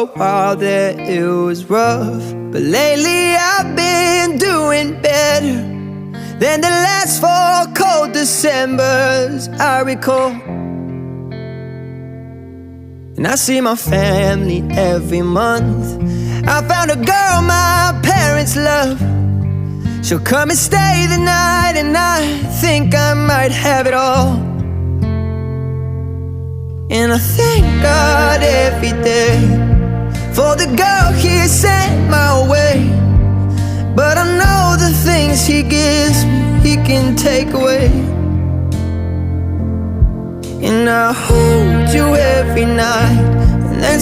a while there it was rough, but lately I've been doing better than the last 4 cold Decembers I recall. And I see my family every month. I found a girl my parents love. She'll come and stay the night, and I think I might have it all. And I thank God every day for the girl He sent my way. But I know the things He gives me, He can take away. And I hold you every night